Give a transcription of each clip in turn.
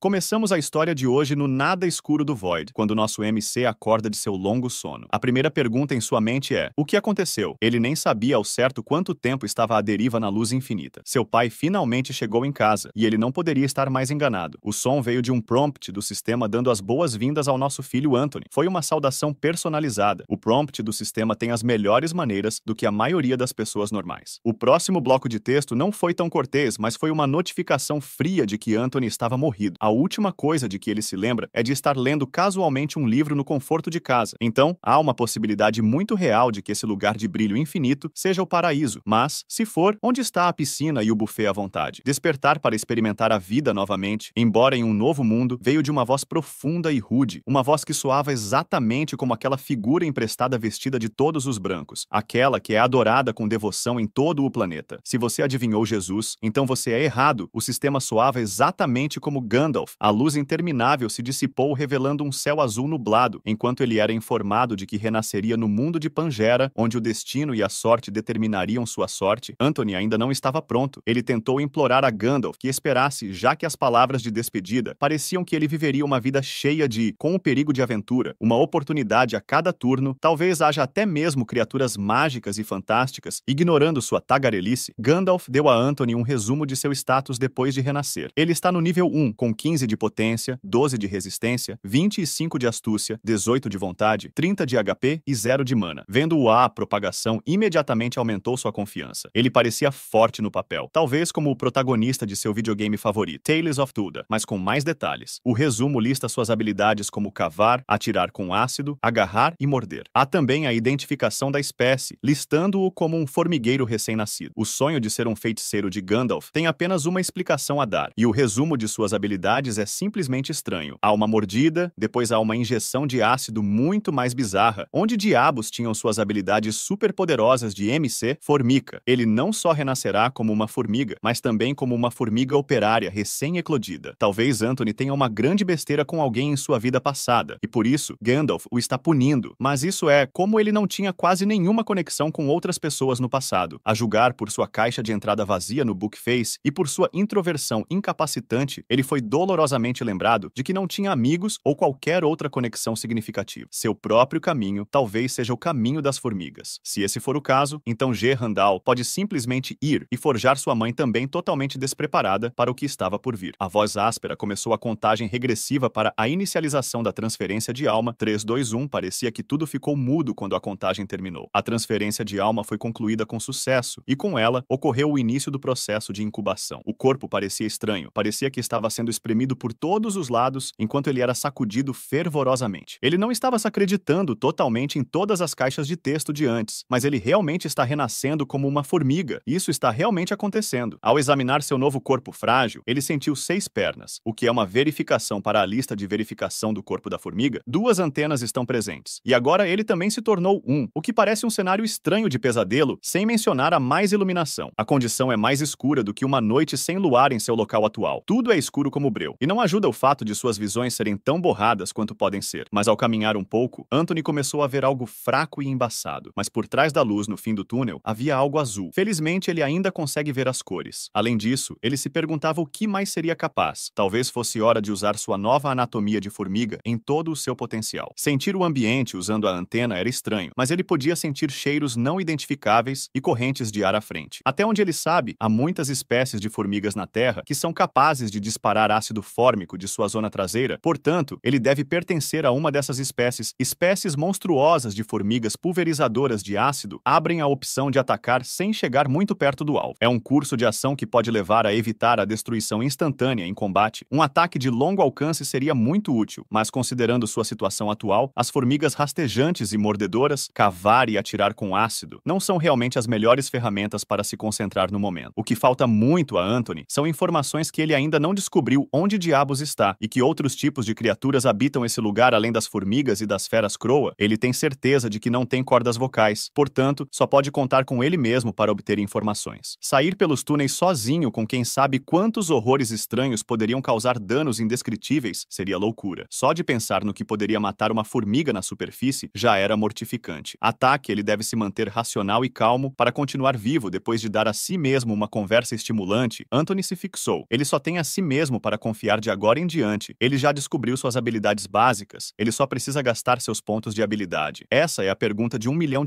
Começamos a história de hoje no nada escuro do Void, quando nosso MC acorda de seu longo sono. A primeira pergunta em sua mente é: o que aconteceu? Ele nem sabia ao certo quanto tempo estava à deriva na luz infinita. Seu pai finalmente chegou em casa, e ele não poderia estar mais enganado. O som veio de um prompt do sistema dando as boas-vindas ao nosso filho Anthony. Foi uma saudação personalizada. O prompt do sistema tem as melhores maneiras do que a maioria das pessoas normais. O próximo bloco de texto não foi tão cortês, mas foi uma notificação fria de que Anthony estava morrido. A última coisa de que ele se lembra é de estar lendo casualmente um livro no conforto de casa. Então, há uma possibilidade muito real de que esse lugar de brilho infinito seja o paraíso. Mas, se for, onde está a piscina e o buffet à vontade? Despertar para experimentar a vida novamente, embora em um novo mundo, veio de uma voz profunda e rude. Uma voz que soava exatamente como aquela figura emprestada vestida de todos os brancos. Aquela que é adorada com devoção em todo o planeta. Se você adivinhou Jesus, então você é errado. O sistema soava exatamente como Gandalf. A luz interminável se dissipou, revelando um céu azul nublado, enquanto ele era informado de que renasceria no mundo de Pangera, onde o destino e a sorte determinariam sua sorte. Anthony ainda não estava pronto. Ele tentou implorar a Gandalf que esperasse, já que as palavras de despedida pareciam que ele viveria uma vida cheia com o perigo de aventura, uma oportunidade a cada turno, talvez haja até mesmo criaturas mágicas e fantásticas. Ignorando sua tagarelice, Gandalf deu a Anthony um resumo de seu status depois de renascer. Ele está no nível 1, com 15 de potência, 12 de resistência, 25 de astúcia, 18 de vontade, 30 de HP e 0 de mana. Vendo a propagação, imediatamente aumentou sua confiança. Ele parecia forte no papel, talvez como o protagonista de seu videogame favorito, Tales of Tuda, mas com mais detalhes. O resumo lista suas habilidades como cavar, atirar com ácido, agarrar e morder. Há também a identificação da espécie, listando-o como um formigueiro recém-nascido. O sonho de ser um feiticeiro de Gandalf tem apenas uma explicação a dar, e o resumo de suas habilidades é simplesmente estranho. Há uma mordida, depois há uma injeção de ácido muito mais bizarra. Onde diabos tinham suas habilidades superpoderosas de MC? Formica. Ele não só renascerá como uma formiga, mas também como uma formiga operária recém-eclodida. Talvez Anthony tenha uma grande besteira com alguém em sua vida passada, e por isso Gandalf o está punindo. Mas isso é como ele não tinha quase nenhuma conexão com outras pessoas no passado. A julgar por sua caixa de entrada vazia no Bookface e por sua introversão incapacitante, ele foi dolorosamente lembrado de que não tinha amigos ou qualquer outra conexão significativa. Seu próprio caminho talvez seja o caminho das formigas. Se esse for o caso, então G. Randall pode simplesmente ir e forjar sua mãe também totalmente despreparada para o que estava por vir. A voz áspera começou a contagem regressiva para a inicialização da transferência de alma. 3, 2, 1. Parecia que tudo ficou mudo quando a contagem terminou. A transferência de alma foi concluída com sucesso, e com ela ocorreu o início do processo de incubação. O corpo parecia estranho, parecia que estava sendo espremido por todos os lados enquanto ele era sacudido fervorosamente. Ele não estava se acreditando totalmente em todas as caixas de texto de antes, mas ele realmente está renascendo como uma formiga. Isso está realmente acontecendo. Ao examinar seu novo corpo frágil, ele sentiu 6 pernas, o que é uma verificação para a lista de verificação do corpo da formiga. 2 antenas estão presentes. E agora ele também se tornou o que parece um cenário estranho de pesadelo, sem mencionar a mais iluminação. A condição é mais escura do que uma noite sem luar em seu local atual. Tudo é escuro como breu. E não ajuda o fato de suas visões serem tão borradas quanto podem ser. Mas ao caminhar um pouco, Anthony começou a ver algo fraco e embaçado. Mas por trás da luz no fim do túnel, havia algo azul. Felizmente, ele ainda consegue ver as cores. Além disso, ele se perguntava o que mais seria capaz. Talvez fosse hora de usar sua nova anatomia de formiga em todo o seu potencial. Sentir o ambiente usando a antena era estranho, mas ele podia sentir cheiros não identificáveis e correntes de ar à frente. Até onde ele sabe, há muitas espécies de formigas na Terra que são capazes de disparar ácido fórmico de sua zona traseira, portanto, ele deve pertencer a uma dessas espécies. Espécies monstruosas de formigas pulverizadoras de ácido abrem a opção de atacar sem chegar muito perto do alvo. É um curso de ação que pode levar a evitar a destruição instantânea em combate. Um ataque de longo alcance seria muito útil, mas considerando sua situação atual, as formigas rastejantes e mordedoras, cavar e atirar com ácido, não são realmente as melhores ferramentas para se concentrar no momento. O que falta muito a Anthony são informações que ele ainda não descobriu onde diabos está e que outros tipos de criaturas habitam esse lugar além das formigas e das feras croa. Ele tem certeza de que não tem cordas vocais, portanto, só pode contar com ele mesmo para obter informações. Sair pelos túneis sozinho com quem sabe quantos horrores estranhos poderiam causar danos indescritíveis seria loucura. Só de pensar no que poderia matar uma formiga na superfície já era mortificante. Ataque, ele deve se manter racional e calmo para continuar vivo depois de dar a si mesmo uma conversa estimulante. Anthony se fixou. Ele só tem a si mesmo para confiar de agora em diante. Ele já descobriu suas habilidades básicas, ele só precisa gastar seus pontos de habilidade. Essa é a pergunta de $1 milhão.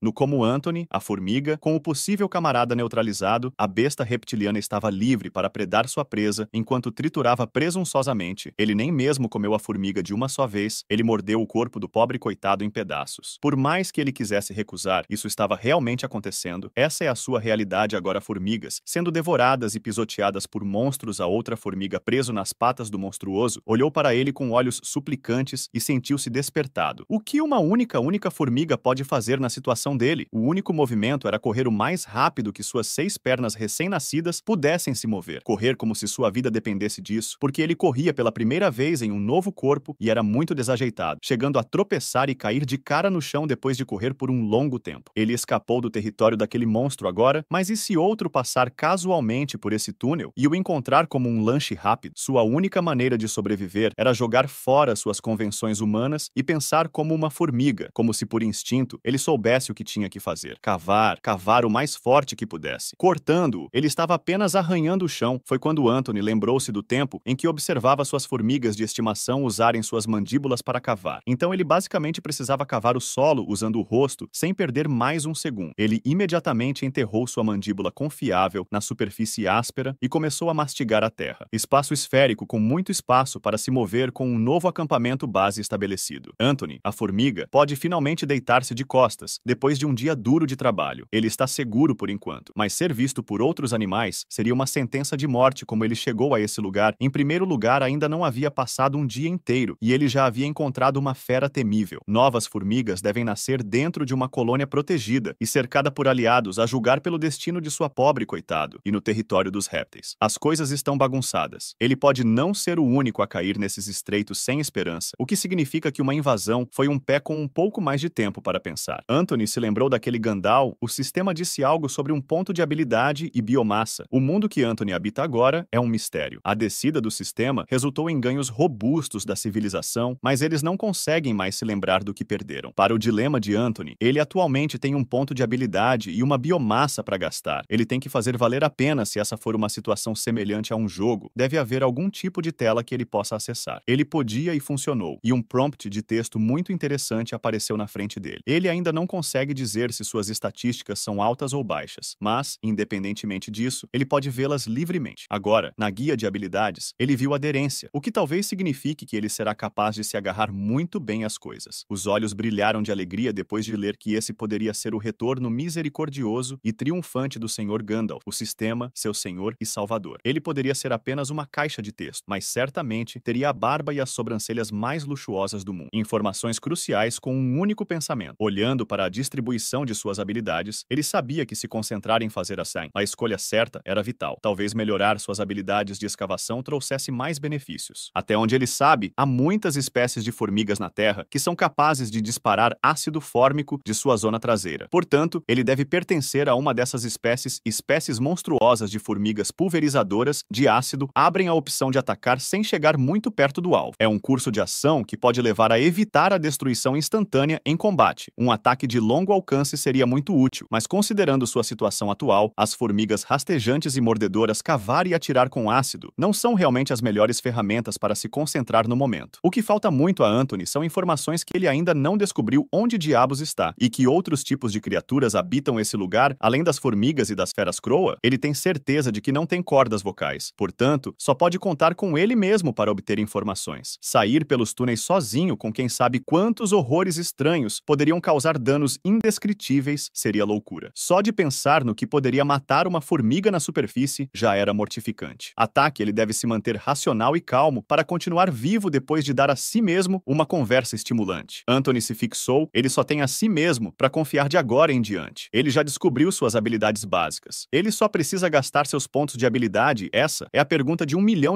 No como Anthony, a formiga, com o possível camarada neutralizado, a besta reptiliana estava livre para predar sua presa enquanto triturava presunçosamente. Ele nem mesmo comeu a formiga de uma só vez, ele mordeu o corpo do pobre coitado em pedaços. Por mais que ele quisesse recusar, isso estava realmente acontecendo. Essa é a sua realidade agora, formigas, sendo devoradas e pisoteadas por monstros. A outra formiga, preso nas patas do monstruoso, olhou para ele com olhos suplicantes e sentiu-se despertado. O que uma única formiga pode fazer na situação dele? O único movimento era correr o mais rápido que suas 6 pernas recém-nascidas pudessem se mover. Correr como se sua vida dependesse disso, porque ele corria pela primeira vez em um novo corpo e era muito desajeitado, chegando a tropeçar e cair de cara no chão depois de correr por um longo tempo. Ele escapou do território daquele monstro agora, mas e se outro passar casualmente por esse túnel e o encontrar como um lanche rápido? Sua única maneira de sobreviver era jogar fora suas convenções humanas e pensar como uma formiga, como se por instinto ele soubesse o que tinha que fazer. Cavar o mais forte que pudesse. Cortando-o, ele estava apenas arranhando o chão. Foi quando Anthony lembrou-se do tempo em que observava suas formigas de estimação usarem suas mandíbulas para cavar. Então ele basicamente precisava cavar o solo usando o rosto sem perder mais um segundo. Ele imediatamente enterrou sua mandíbula confiável na superfície áspera e começou a mastigar a terra. Espaço esférico com muito espaço para se mover com um novo acampamento base estabelecido. Anthony, a formiga, pode finalmente deitar-se de costas depois de um dia duro de trabalho. Ele está seguro por enquanto, mas ser visto por outros animais seria uma sentença de morte. Como ele chegou a esse lugar, em primeiro lugar, ainda não havia passado um dia inteiro e ele já havia encontrado uma fera temível. Novas formigas devem nascer dentro de uma colônia protegida e cercada por aliados, a julgar pelo destino de sua pobre coitado, e no território dos répteis. As coisas estão bagunçadas. Ele pode não ser o único a cair nesses estreitos sem esperança, o que significa que uma invasão foi um pé com um pouco mais de tempo para pensar. Anthony se lembrou daquele Gandalf. O sistema disse algo sobre um ponto de habilidade e biomassa. O mundo que Anthony habita agora é um mistério. A descida do sistema resultou em ganhos robustos da civilização, mas eles não conseguem mais se lembrar do que perderam. Para o dilema de Anthony, ele atualmente tem um ponto de habilidade e uma biomassa para gastar. Ele tem que fazer valer a pena. Se essa for uma situação semelhante a um jogo, deve haver algum tipo de tela que ele possa acessar. Ele podia e funcionou, e um prompt de texto muito interessante apareceu na frente dele. Ele ainda não consegue dizer se suas estatísticas são altas ou baixas, mas, independentemente disso, ele pode vê-las livremente. Agora, na guia de habilidades, ele viu aderência, o que talvez signifique que ele será capaz de se agarrar muito bem às coisas. Os olhos brilharam de alegria depois de ler que esse poderia ser o retorno misericordioso e triunfante do Sr. Gandalf, o sistema, seu senhor e salvador. Ele poderia ser apenas uma caixa de texto, mas certamente teria a barba e as sobrancelhas mais luxuosas do mundo. Informações cruciais com um único pensamento. Olhando para a distribuição de suas habilidades, ele sabia que se concentrar em fazer a escolha certa era vital. Talvez melhorar suas habilidades de escavação trouxesse mais benefícios. Até onde ele sabe, há muitas espécies de formigas na Terra que são capazes de disparar ácido fórmico de sua zona traseira. Portanto, ele deve pertencer a uma dessas espécies. Espécies monstruosas de formigas pulverizadoras de ácido abrem a opção de atacar sem chegar muito perto do alvo. É um curso de ação que pode levar a evitar a destruição instantânea em combate. Um ataque de longo alcance seria muito útil, mas considerando sua situação atual, as formigas rastejantes e mordedoras cavar e atirar com ácido não são realmente as melhores ferramentas para se concentrar no momento. O que falta muito a Anthony são informações que ele ainda não descobriu onde diabos está, e que outros tipos de criaturas habitam esse lugar, além das formigas e das feras croa. Ele tem certeza de que não tem cordas vocais, portanto, só pode contar com ele mesmo para obter informações. Sair pelos túneis sozinho com quem sabe quantos horrores estranhos poderiam causar danos indescritíveis seria loucura. Só de pensar no que poderia matar uma formiga na superfície já era mortificante. Ataque, ele deve se manter racional e calmo para continuar vivo depois de dar a si mesmo uma conversa estimulante. Anthony se fixou, ele só tem a si mesmo para confiar de agora em diante. Ele já descobriu suas habilidades básicas. Ele só precisa gastar seus pontos de habilidade. Essa é a pergunta de $1 milhão.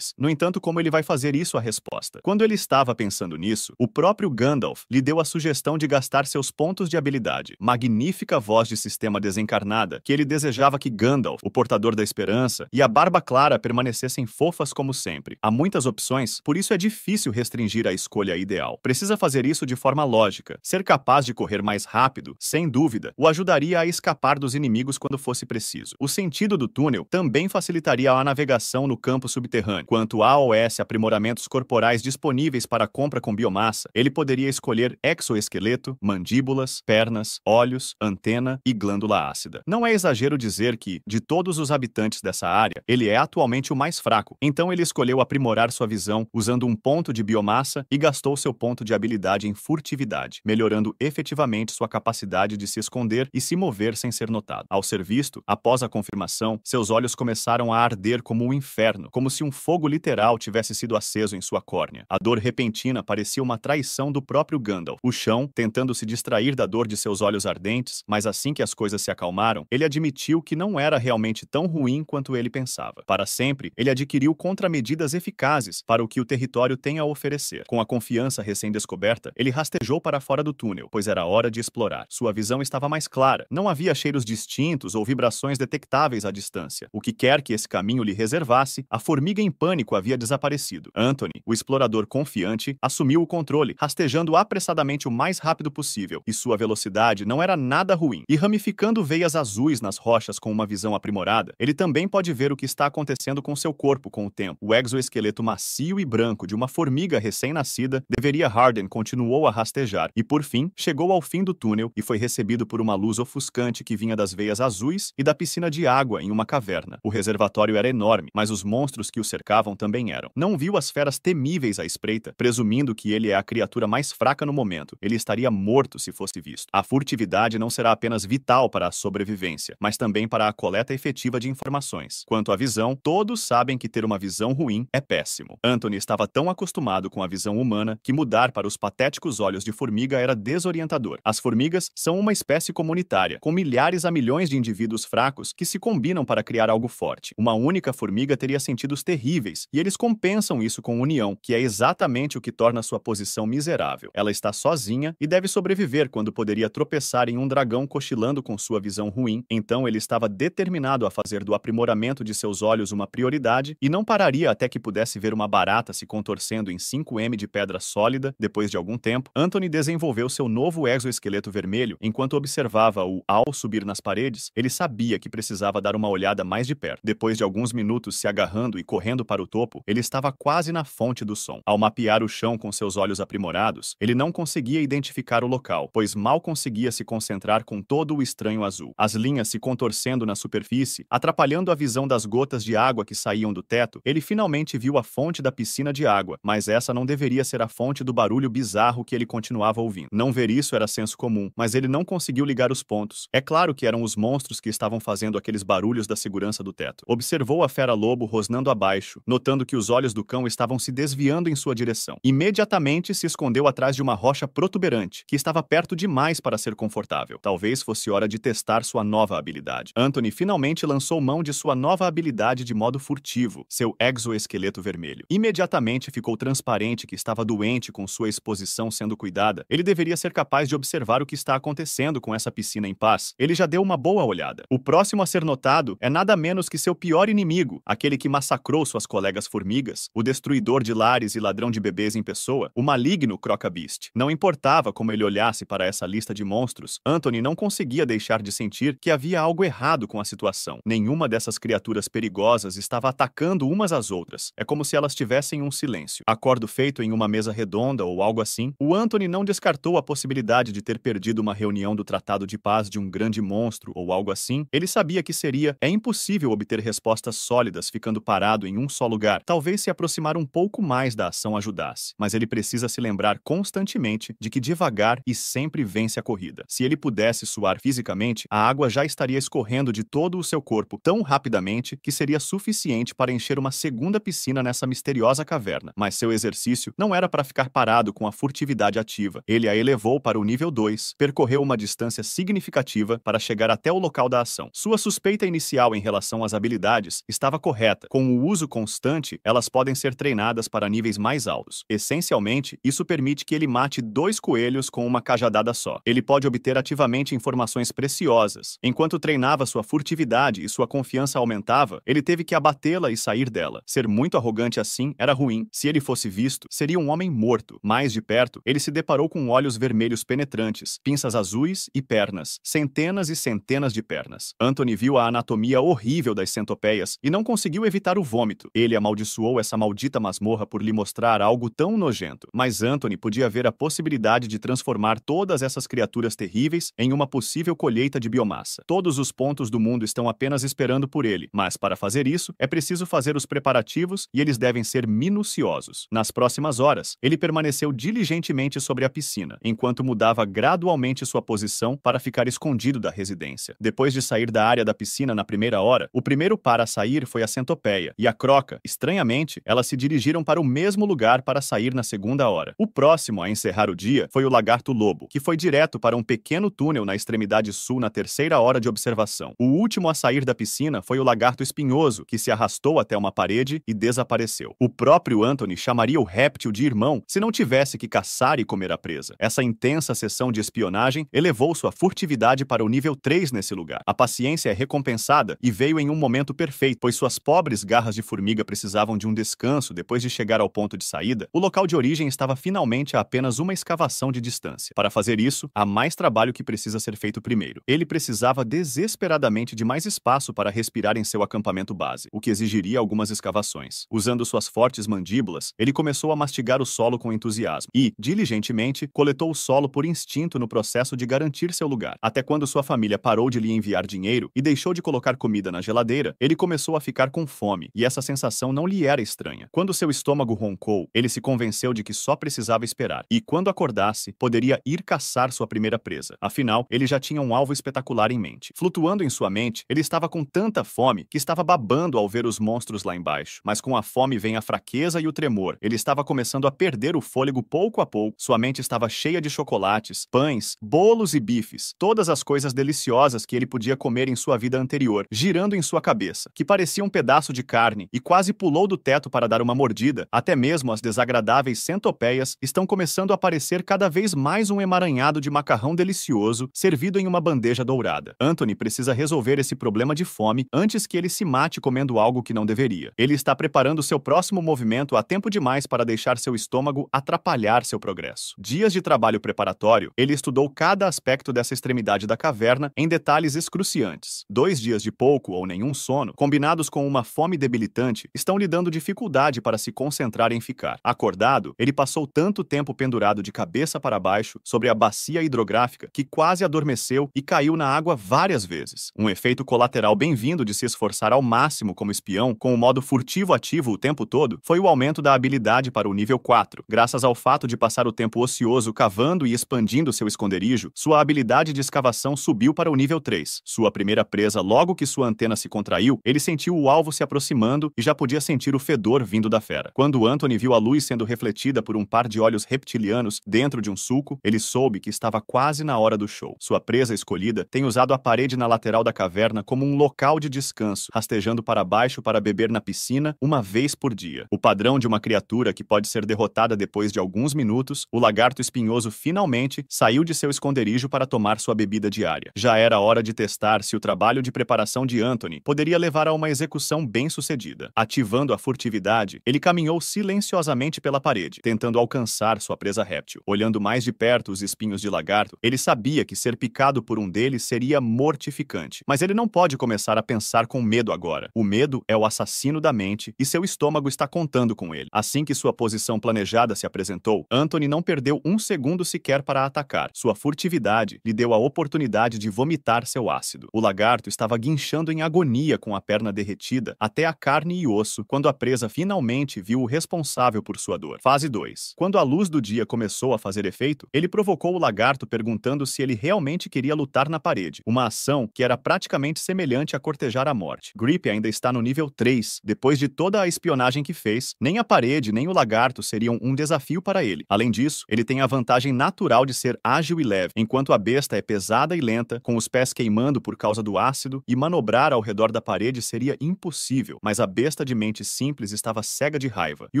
No entanto, como ele vai fazer isso? A resposta. Quando ele estava pensando nisso, o próprio Gandalf lhe deu a sugestão de gastar seus pontos de habilidade. Magnífica voz de sistema desencarnada, que ele desejava que Gandalf, o portador da esperança, e a Barba Clara permanecessem fofas como sempre. Há muitas opções, por isso é difícil restringir a escolha ideal. Precisa fazer isso de forma lógica. Ser capaz de correr mais rápido, sem dúvida, o ajudaria a escapar dos inimigos quando fosse preciso. O sentido do túnel também facilitaria a navegação no campo subterrâneo. Quanto a AOS aprimoramentos corporais disponíveis para compra com biomassa, ele poderia escolher exoesqueleto, mandíbulas, pernas, olhos, antena e glândula ácida. Não é exagero dizer que, de todos os habitantes dessa área, ele é atualmente o mais fraco. Então ele escolheu aprimorar sua visão usando um ponto de biomassa e gastou seu ponto de habilidade em furtividade, melhorando efetivamente sua capacidade de se esconder e se mover sem ser notado. Ao ser visto, após a confirmação, seus olhos começaram a arder como um inferno, como se um fogo literal tivesse sido aceso em sua córnea. A dor repentina parecia uma traição do próprio Gandalf. O chão, tentando se distrair da dor de seus olhos ardentes, mas assim que as coisas se acalmaram, ele admitiu que não era realmente tão ruim quanto ele pensava. Para sempre, ele adquiriu contramedidas eficazes para o que o território tem a oferecer. Com a confiança recém-descoberta, ele rastejou para fora do túnel, pois era hora de explorar. Sua visão estava mais clara. Não havia cheiros distintos ou vibrações detectáveis à distância. O que quer que esse caminho lhe reservasse, a formiga em pânico havia desaparecido. Anthony, o explorador confiante, assumiu o controle, rastejando apressadamente o mais rápido possível, e sua velocidade não era nada ruim. E ramificando veias azuis nas rochas com uma visão aprimorada, ele também pode ver o que está acontecendo com seu corpo com o tempo. O exoesqueleto macio e branco de uma formiga recém-nascida deveria. Harden continuou a rastejar e, por fim, chegou ao fim do túnel e foi recebido por uma luz ofuscante que vinha das veias azuis e da piscina de água em uma caverna. O reservatório era enorme, mas os monstros que o cercavam também eram. Não viu as feras temíveis à espreita, presumindo que ele é a criatura mais fraca no momento. Ele estaria morto se fosse visto. A furtividade não será apenas vital para a sobrevivência, mas também para a coleta efetiva de informações. Quanto à visão, todos sabem que ter uma visão ruim é péssimo. Anthony estava tão acostumado com a visão humana que mudar para os patéticos olhos de formiga era desorientador. As formigas são uma espécie comunitária, com milhares a milhões de indivíduos fracos que se combinam para criar algo forte. Uma única formiga teria sentidos terríveis, e eles compensam isso com união, que é exatamente o que torna sua posição miserável. Ela está sozinha e deve sobreviver quando poderia tropeçar em um dragão cochilando com sua visão ruim. Então ele estava determinado a fazer do aprimoramento de seus olhos uma prioridade e não pararia até que pudesse ver uma barata se contorcendo em 5 m de pedra sólida. Depois de algum tempo, Anthony desenvolveu seu novo exoesqueleto vermelho. Enquanto observava-o ao subir nas paredes, ele sabia que precisava dar uma olhada mais de perto. Depois de alguns minutos se agarrando e correndo para o topo, ele estava quase na fonte do som. Ao mapear o chão com seus olhos aprimorados, ele não conseguia identificar o local, pois mal conseguia se concentrar com todo o estranho azul. As linhas se contorcendo na superfície, atrapalhando a visão das gotas de água que saíam do teto, ele finalmente viu a fonte da piscina de água, mas essa não deveria ser a fonte do barulho bizarro que ele continuava ouvindo. Não ver isso era senso comum, mas ele não conseguiu ligar os pontos. É claro que eram os monstros que estavam fazendo aqueles barulhos da segurança do teto. Observou a fera-lobo rosnando abaixo, notando que os olhos do cão estavam se desviando em sua direção. Imediatamente se escondeu atrás de uma rocha protuberante, que estava perto demais para ser confortável. Talvez fosse hora de testar sua nova habilidade. Anthony finalmente lançou mão de sua nova habilidade de modo furtivo, seu exoesqueleto vermelho. Imediatamente ficou transparente que estava doente com sua exposição sendo cuidada. Ele deveria ser capaz de observar o que está acontecendo com essa piscina em paz. Ele já deu uma boa olhada. O próximo a ser notado é nada menos que seu pior inimigo, aquele que massacrou suas colegas formigas, o destruidor de lares e ladrão de bebês em pessoa, o maligno Crocabeast. Não importava como ele olhasse para essa lista de monstros, Anthony não conseguia deixar de sentir que havia algo errado com a situação. Nenhuma dessas criaturas perigosas estava atacando umas às outras. É como se elas tivessem um silêncio. Acordo feito em uma mesa redonda ou algo assim, o Anthony não descartou a possibilidade de ter perdido uma reunião do Tratado de Paz de um grande monstro ou algo assim. Ele sabia que é impossível obter respostas sólidas ficando parado em um só lugar. Talvez se aproximar um pouco mais da ação ajudasse, mas ele precisa se lembrar constantemente de que devagar e sempre vence a corrida. Se ele pudesse suar fisicamente, a água já estaria escorrendo de todo o seu corpo tão rapidamente que seria suficiente para encher uma segunda piscina nessa misteriosa caverna. Mas seu exercício não era para ficar parado com a furtividade ativa. Ele a elevou para o nível 2, percorreu uma distância significativa para chegar até o local da ação. Sua suspeita inicial em relação às habilidades estava correta. Com o uso constante, elas podem ser treinadas para níveis mais altos. Essencialmente, isso permite que ele mate 2 coelhos com uma cajadada só. Ele pode obter ativamente informações preciosas. Enquanto treinava sua furtividade e sua confiança aumentava, ele teve que abatê-la e sair dela. Ser muito arrogante assim era ruim. Se ele fosse visto, seria um homem morto. Mais de perto, ele se deparou com olhos vermelhos penetrantes, pinças azuis e pernas. Centenas e centenas de pernas. Anthony viu a anatomia horrível das centopeias e não conseguiu evitar o vômito. Ele amaldiçoou essa maldita masmorra por lhe mostrar algo tão nojento. Mas Anthony podia ver a possibilidade de transformar todas essas criaturas terríveis em uma possível colheita de biomassa. Todos os pontos do mundo estão apenas esperando por ele, mas para fazer isso, é preciso fazer os preparativos e eles devem ser minuciosos. Nas próximas horas, ele permaneceu diligentemente sobre a piscina, enquanto mudava gradualmente sua posição para ficar escondido da residência. Depois de sair da área da piscina na primeira hora, o primeiro par a sair foi a centopeia e a croca. Estranhamente, elas se dirigiram para o mesmo lugar para sair na segunda hora. O próximo a encerrar o dia foi o lagarto-lobo, que foi direto para um pequeno túnel na extremidade sul na terceira hora de observação. O último a sair da piscina foi o lagarto espinhoso, que se arrastou até uma parede e desapareceu. O próprio Anthony chamaria o réptil de irmão se não tivesse que caçar e comer a presa. Essa intensa sessão de espionagem elevou sua furtividade para o nível 3 nesse lugar. A paciência é recompensada e veio em um momento perfeito, pois suas pobres garras de formiga precisavam de um descanso depois de chegar ao ponto de saída. O local de origem estava finalmente a apenas uma escavação de distância. Para fazer isso, há mais trabalho que precisa ser feito primeiro. Ele precisava desesperadamente de mais espaço para respirar em seu acampamento base, o que exigiria algumas escavações. Usando suas fortes mandíbulas, ele começou a mastigar o solo com entusiasmo e, diligentemente, coletou o solo por instinto no processo de garantir seu lugar. Até quando sua família parou de lhe enviar dinheiro e deixou de colocar comida na geladeira, ele começou a ficar com fome, e essa sensação não lhe era estranha. Quando seu estômago roncou, ele se convenceu de que só precisava esperar, e quando acordasse, poderia ir caçar sua primeira presa. Afinal, ele já tinha um alvo espetacular em mente. Flutuando em sua mente, ele estava com tanta fome que estava babando ao ver os monstros lá embaixo. Mas com a fome vem a fraqueza e o tremor. Ele estava começando a perder o fôlego pouco a pouco. Sua mente estava cheia de chocolates, pães, bolos e bifes, todas as coisas deliciosas que ele podia comer em sua vida anterior, girando em sua cabeça, que parecia um pedaço de carne, e quase pulou do teto para dar uma mordida. Até mesmo as desagradáveis centopeias estão começando a parecer cada vez mais um emaranhado de macarrão delicioso servido em uma bandeja dourada. Anthony precisa resolver esse problema de fome antes que ele se mate comendo algo que não deveria. Ele está preparando seu próximo movimento há tempo demais para deixar seu estômago atrapalhar seu progresso. Dias de trabalho preparatório, ele estudou cada aspecto dessa extremidade da caverna em detalhes excruciantes. 2 dias de pouco ou nenhum sono, combinados com uma fome debilitante, estão lhe dando dificuldade para se concentrar em ficar. Acordado, ele passou tanto tempo pendurado de cabeça para baixo sobre a bacia hidrográfica que quase adormeceu e caiu na água várias vezes. Um efeito colateral bem-vindo de se esforçar ao máximo como espião, com o modo furtivo ativo o tempo todo, foi o aumento da habilidade para o nível 4. Graças ao fato de passar o tempo ocioso cavando e expandindo seu esconderijo, sua habilidade de escavação subiu para o nível 3. Sua primeira presa, logo que sua antena se contraiu, ele sentiu o alvo se aproximando e já podia sentir o fedor vindo da fera. Quando Anthony viu a luz sendo refletida por um par de olhos reptilianos dentro de um sulco, ele soube que estava quase na hora do show. Sua presa escolhida tem usado a parede na lateral da caverna como um local de descanso, rastejando para baixo para beber na piscina uma vez por dia. O padrão de uma criatura que pode ser derrotada depois de alguns minutos, o lagarto espinhoso finalmente saiu de seu esconderijo para tomar sua bebida diária. Já era hora de testar se o trabalho de preparação de Anthony poderia levar a uma execução bem-sucedida. Ativando a furtividade, ele caminhou silenciosamente pela parede, tentando alcançar sua presa réptil. Olhando mais de perto os espinhos de lagarto, ele sabia que ser picado por um deles seria mortificante. Mas ele não pode começar a pensar com medo agora. O medo é o assassino da mente e seu estômago está contando com ele. Assim que sua posição planejada se apresentou, Anthony não perdeu um segundo sequer para atacar. Sua furtividade lhe deu a oportunidade de vomitar seu ácido. O lagarto estava guinchando em agonia com a perna derretida até a carne e osso quando a presa finalmente viu o responsável por sua dor. Fase 2. Quando a luz do dia começou a fazer efeito, ele provocou o lagarto perguntando se ele realmente queria lutar na parede, uma ação que era praticamente semelhante a cortejar a morte. Grip ainda está no nível 3. Depois de toda a espionagem que fez, nem a parede nem o lagarto seriam um desafio para ele. Além disso, ele tem a vantagem natural de ser ágil e leve, enquanto a besta é pesada e lenta, com os pés queimando por causa do ácido, e manobrar ao redor da parede seria impossível. Mas a besta de mente simples estava cega de raiva e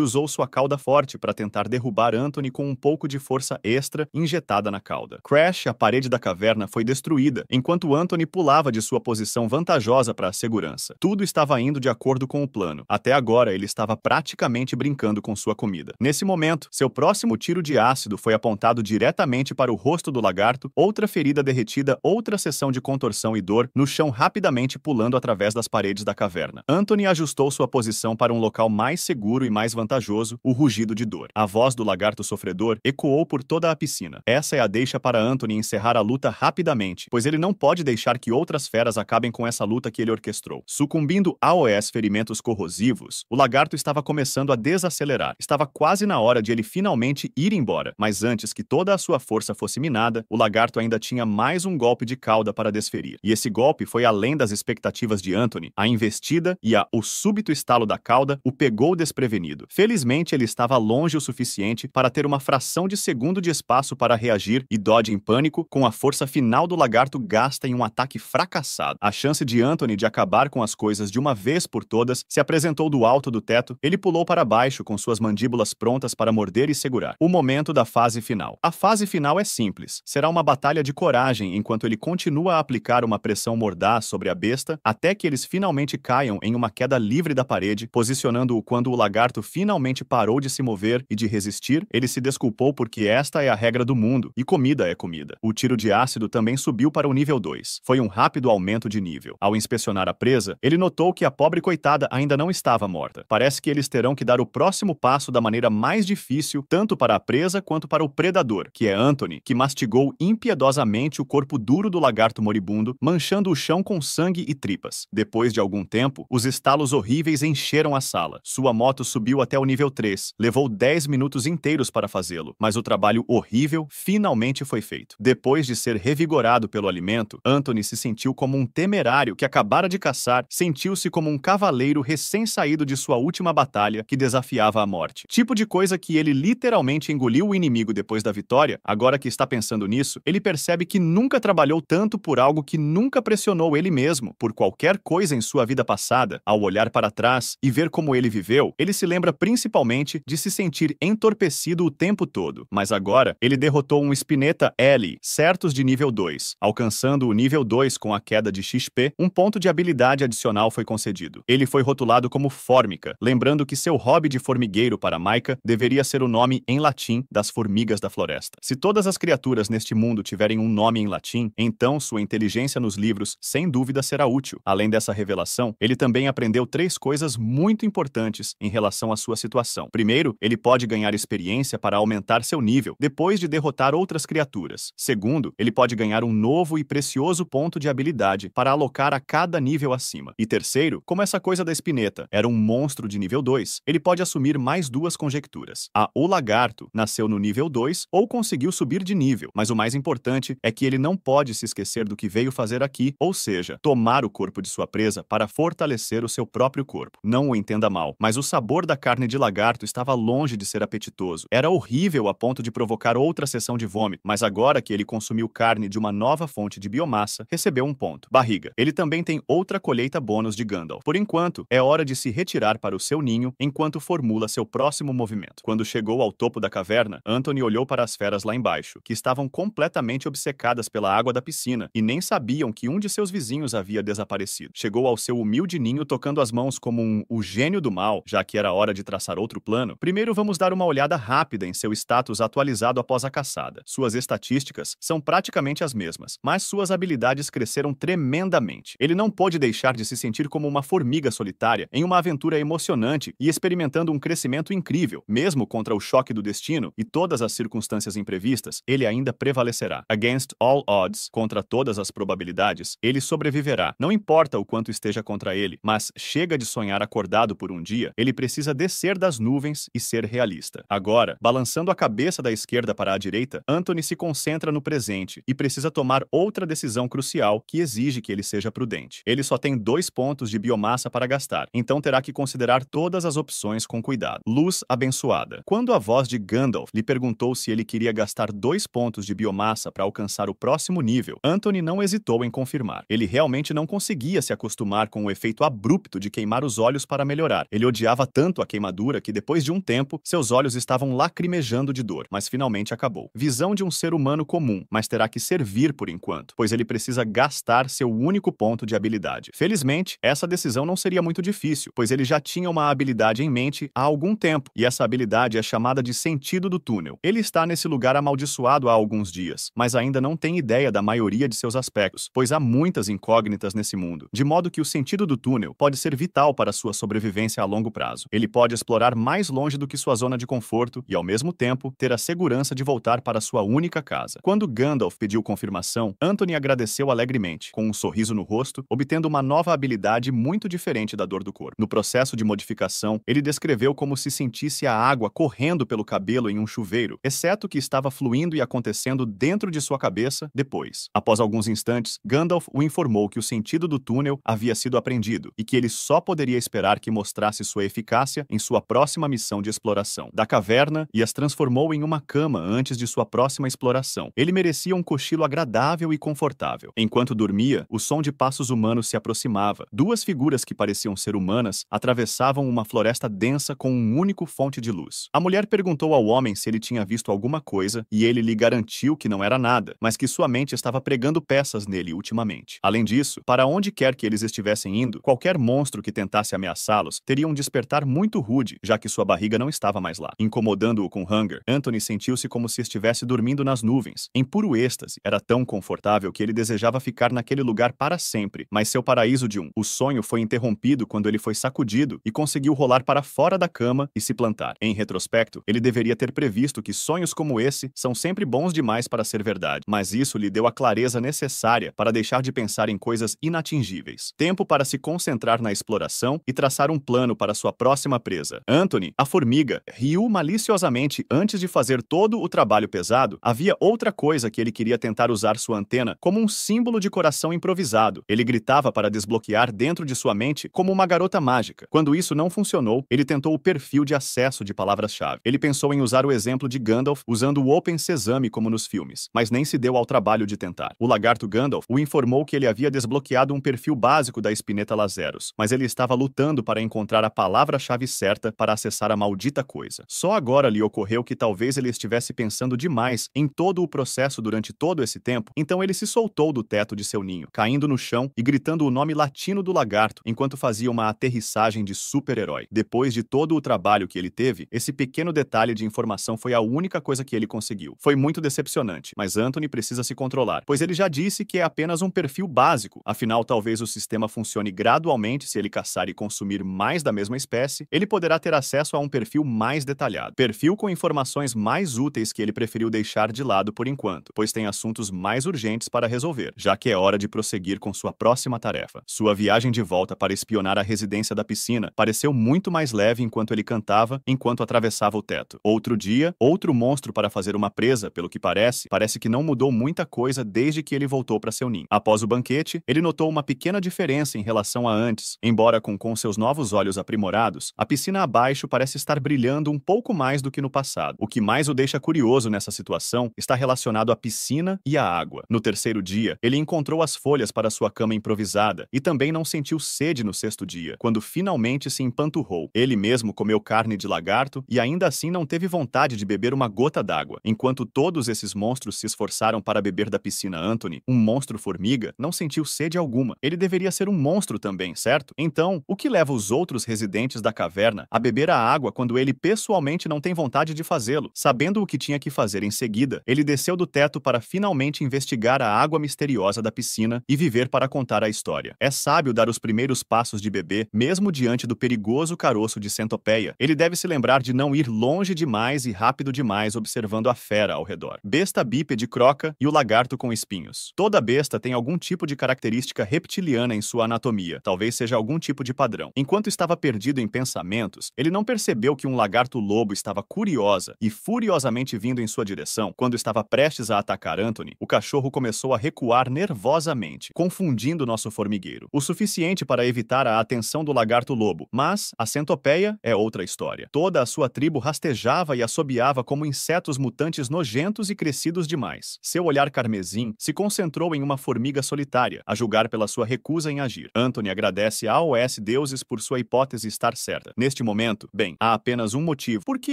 usou sua cauda forte para tentar derrubar Anthony com um pouco de força extra injetada na cauda. Crash, a parede da caverna, foi destruída, enquanto Anthony pulava de sua posição vantajosa para a segurança. Tudo estava indo de acordo com o plano. Até agora, ele estava praticamente brincando com sua comida. Nesse momento, seu próximo tiro de ácido foi apontado diretamente para o rosto do lagarto, outra ferida derretida, outra sessão de contorção e dor, no chão rapidamente pulando através das paredes da caverna. Anthony ajustou sua posição para um local mais seguro e mais vantajoso, o rugido de dor. A voz do lagarto sofredor ecoou por toda a piscina. Essa é a deixa para Anthony encerrar a luta rapidamente, pois ele não pode deixar que outras feras acabem com essa luta que ele orquestrou. Sucumbindo aos ferimentos corrosivos, o lagarto estava começando a desacelerar. Estava quase na hora de ele finalmente ir embora, mas antes que toda a sua força fosse minada, o lagarto ainda tinha mais um golpe de cauda para desferir. E esse golpe foi além das expectativas de Anthony. A investida e o súbito estalo da cauda o pegou desprevenido. Felizmente, ele estava longe o suficiente para ter uma fração de segundo de espaço para reagir e Dodge em pânico, com a força final do lagarto gasta em um ataque fracassado. A chance de Anthony de acabar com as coisas de uma vez por todas se apresentou do alto do teto. Ele pulou para baixo com suas mandíbulas prontas para morder e segurar. O momento da fase final. A fase final é simples. Será uma batalha de coragem enquanto ele continua a aplicar uma pressão mordaz sobre a besta até que eles finalmente caiam em uma queda livre da parede, posicionando-o quando o lagarto finalmente parou de se mover e de resistir. Ele se desculpou porque esta é a regra do mundo e comida é comida. O tiro de ácido também subiu para o nível 2. Foi um rápido aumento de nível. Ao inspecionar a presa, ele notou que a pobre coitada ainda não estava morta. Parece que eles terão que dar o próximo passo da maneira mais difícil, tanto para a presa quanto para o predador, que é Anthony, que mastigou impiedosamente o corpo duro do lagarto moribundo, manchando o chão com sangue e tripas. Depois de algum tempo, os estalos horríveis encheram a sala. Sua moto subiu até o nível 3. Levou 10 minutos inteiros para fazê-lo, mas o trabalho horrível finalmente foi feito. Depois de ser revigorado pelo alimento, Anthony se sentiu como um temerário que acabara de caçar, sentiu-se como um cavaleiro recém-saído de sua última batalha que desafiava a morte. Tipo de coisa que ele literalmente engoliu o inimigo depois da vitória. Agora que está pensando nisso, ele percebe que nunca trabalhou tanto por algo que nunca pressionou ele mesmo, por qualquer coisa em sua vida passada. Ao olhar para trás e ver como ele viveu, ele se lembra principalmente de se sentir entorpecido o tempo todo. Mas agora, ele derrotou um Spinetta L, certos de nível 2. Alcançando o nível 2 com a queda de XP, um ponto de habilidade adicional foi concedido. Ele foi rotulado como Fórmica, lembrando que seu hobby de formigueiro para Micah deveria ser o nome em latim das formigas da floresta. Se todas as criaturas neste mundo tiverem um nome em latim, então sua inteligência nos livros sem dúvida será útil. Além dessa revelação, ele também aprendeu 3 coisas muito importantes em relação à sua situação. Primeiro, ele pode ganhar experiência para aumentar seu nível depois de derrotar outras criaturas. Segundo, ele pode ganhar um novo e precioso ponto de habilidade para alocar a cada nível acima. E terceiro, como essa coisa da Spinetta era um monstro de nível 2, ele pode assumir mais 2 conjecturas. O lagarto nasceu no nível 2 ou conseguiu subir de nível, mas o mais importante é que ele não pode se esquecer do que veio fazer aqui, ou seja, tomar o corpo de sua presa para fortalecer o seu próprio corpo. Não o entenda mal, mas o sabor da carne de lagarto estava longe de ser apetitoso. Era horrível a ponto de provocar outra sessão de vômito, mas agora que ele consumiu carne de uma nova fonte de biomassa, recebeu um ponto. Barriga. Ele também tem outra colheita bônus de Gandalf. Por enquanto, é hora de se retirar para o seu ninho enquanto formula seu próximo movimento. Quando chegou ao topo da caverna, Anthony olhou para as feras lá embaixo, que estavam completamente obcecadas pela água da piscina e nem sabiam que um de seus vizinhos havia desaparecido. Chegou ao seu humilde ninho tocando as mãos como o gênio do mal, já que era hora de traçar outro plano. Primeiro vamos dar uma olhada rápida em seu status atualizado após a caçada. Suas estatísticas são praticamente as mesmas, mas suas habilidades cresceram tremendamente. Ele não pôde deixar de se sentir como uma formiga solitária em uma aventura emocionante e experimentando um crescimento incrível. Mesmo contra o choque do destino e todas as circunstâncias imprevistas, ele ainda prevalecerá. Against all odds, contra todas as probabilidades, ele sobreviverá. Não importa o quanto esteja contra ele, mas chega de sonhar acordado por um dia, ele precisa descer das nuvens e ser realista. Agora, balançando a cabeça da esquerda para a direita, Anthony se concentra no presente e precisa tomar outra decisão crucial que exige que ele seja prudente. Ele só tem 2 pontos de biomassa para gastar, então terá que considerar todas as opções com cuidado. Luz abençoada. Quando a voz de Gandalf lhe perguntou se ele queria gastar 2 pontos de biomassa para alcançar o próximo nível, Anthony não hesitou em confirmar. Ele realmente não conseguia se acostumar com o efeito abrupto de queimar os olhos para melhorar. Ele odiava tanto a queimadura que depois de um tempo, seus olhos estavam lacrimejando de dor, mas finalmente acabou. Visão de um ser humano comum, mas terá que servir por enquanto, pois ele precisa gastar seu único ponto de habilidade. Felizmente, essa decisão não seria muito difícil, pois ele já tinha uma habilidade em mente há algum tempo, e essa habilidade é chamada de Sentido do Túnel. Ele está nesse lugar amaldiçoado há alguns dias, mas ainda não tem ideia da maioria de seus aspectos, pois há muitas incógnitas nesse mundo, de modo que o Sentido do Túnel túnel pode ser vital para sua sobrevivência a longo prazo. Ele pode explorar mais longe do que sua zona de conforto e, ao mesmo tempo, ter a segurança de voltar para sua única casa. Quando Gandalf pediu confirmação, Anthony agradeceu alegremente, com um sorriso no rosto, obtendo uma nova habilidade muito diferente da dor do corpo. No processo de modificação, ele descreveu como se sentisse a água correndo pelo cabelo em um chuveiro, exceto que estava fluindo e acontecendo dentro de sua cabeça depois. Após alguns instantes, Gandalf o informou que o sentido do túnel havia sido aprendido e que ele só poderia esperar que mostrasse sua eficácia em sua próxima missão de exploração da caverna e as transformou em uma cama antes de sua próxima exploração. Ele merecia um cochilo agradável e confortável. Enquanto dormia, o som de passos humanos se aproximava. Duas figuras que pareciam ser humanas atravessavam uma floresta densa com um único fonte de luz. A mulher perguntou ao homem se ele tinha visto alguma coisa e ele lhe garantiu que não era nada, mas que sua mente estava pregando peças nele ultimamente. Além disso, para onde quer que eles estivessem indo, qualquer monstro que tentasse ameaçá-los teria um despertar muito rude, já que sua barriga não estava mais lá. Incomodando-o com hunger, Anthony sentiu-se como se estivesse dormindo nas nuvens, em puro êxtase. Era tão confortável que ele desejava ficar naquele lugar para sempre, mas seu paraíso de o sonho foi interrompido quando ele foi sacudido e conseguiu rolar para fora da cama e se plantar. Em retrospecto, ele deveria ter previsto que sonhos como esse são sempre bons demais para ser verdade, mas isso lhe deu a clareza necessária para deixar de pensar em coisas inatingíveis. Tempo para se concentrar na exploração e traçar um plano para sua próxima presa. Anthony, a formiga, riu maliciosamente antes de fazer todo o trabalho pesado. Havia outra coisa que ele queria tentar usar sua antena como um símbolo de coração improvisado. Ele gritava para desbloquear dentro de sua mente como uma garota mágica. Quando isso não funcionou, ele tentou o perfil de acesso de palavras-chave. Ele pensou em usar o exemplo de Gandalf usando o Open Sesame como nos filmes, mas nem se deu ao trabalho de tentar. O lagarto Gandalf o informou que ele havia desbloqueado um perfil básico da Spinetta Lazeros, mas ele estava lutando para encontrar a palavra-chave certa para acessar a maldita coisa. Só agora lhe ocorreu que talvez ele estivesse pensando demais em todo o processo durante todo esse tempo, então ele se soltou do teto de seu ninho, caindo no chão e gritando o nome latino do lagarto enquanto fazia uma aterrissagem de super-herói. Depois de todo o trabalho que ele teve, esse pequeno detalhe de informação foi a única coisa que ele conseguiu. Foi muito decepcionante, mas Anthony precisa se controlar, pois ele já disse que é apenas um perfil básico. Afinal, talvez o sistema funcione gradualmente. Se ele caçar e consumir mais da mesma espécie, ele poderá ter acesso a um perfil mais detalhado. Perfil com informações mais úteis que ele preferiu deixar de lado por enquanto, pois tem assuntos mais urgentes para resolver, já que é hora de prosseguir com sua próxima tarefa. Sua viagem de volta para espionar a residência da piscina pareceu muito mais leve enquanto ele cantava, enquanto atravessava o teto. Outro dia, outro monstro para fazer uma presa, pelo que parece que não mudou muita coisa desde que ele voltou para seu ninho. Após o banquete, ele notou uma pequena diferença em relação a antes. Embora com seus novos olhos aprimorados, a piscina abaixo parece estar brilhando um pouco mais do que no passado. O que mais o deixa curioso nessa situação está relacionado à piscina e à água. No terceiro dia, ele encontrou as folhas para sua cama improvisada e também não sentiu sede no sexto dia, quando finalmente se empanturrou. Ele mesmo comeu carne de lagarto e ainda assim não teve vontade de beber uma gota d'água. Enquanto todos esses monstros se esforçaram para beber da piscina, Anthony, um monstro-formiga, não sentiu sede alguma. Ele deveria ser um monstro também, certo? Então, o que leva os outros residentes da caverna a beber a água quando ele pessoalmente não tem vontade de fazê-lo? Sabendo o que tinha que fazer em seguida, ele desceu do teto para finalmente investigar a água misteriosa da piscina e viver para contar a história. É sábio dar os primeiros passos de bebê, mesmo diante do perigoso caroço de centopeia. Ele deve se lembrar de não ir longe demais e rápido demais observando a fera ao redor. Besta bípede croca e o lagarto com espinhos. Toda besta tem algum tipo de característica reptiliana em sua anatomia, talvez seja algum tipo de padrão. Enquanto estava perdido em pensamentos, ele não percebeu que um lagarto-lobo estava curiosa e furiosamente vindo em sua direção. Quando estava prestes a atacar Anthony, o cachorro começou a recuar nervosamente, confundindo nosso formigueiro, o suficiente para evitar a atenção do lagarto-lobo. Mas a centopeia é outra história. Toda a sua tribo rastejava e assobiava como insetos mutantes nojentos e crescidos demais. Seu olhar carmesim se concentrou em uma formiga solitária, a julgar pela sua recusa em agir. Anthony agradece a OS deuses por sua hipótese estar certa. Neste momento, bem, há apenas um motivo. Por que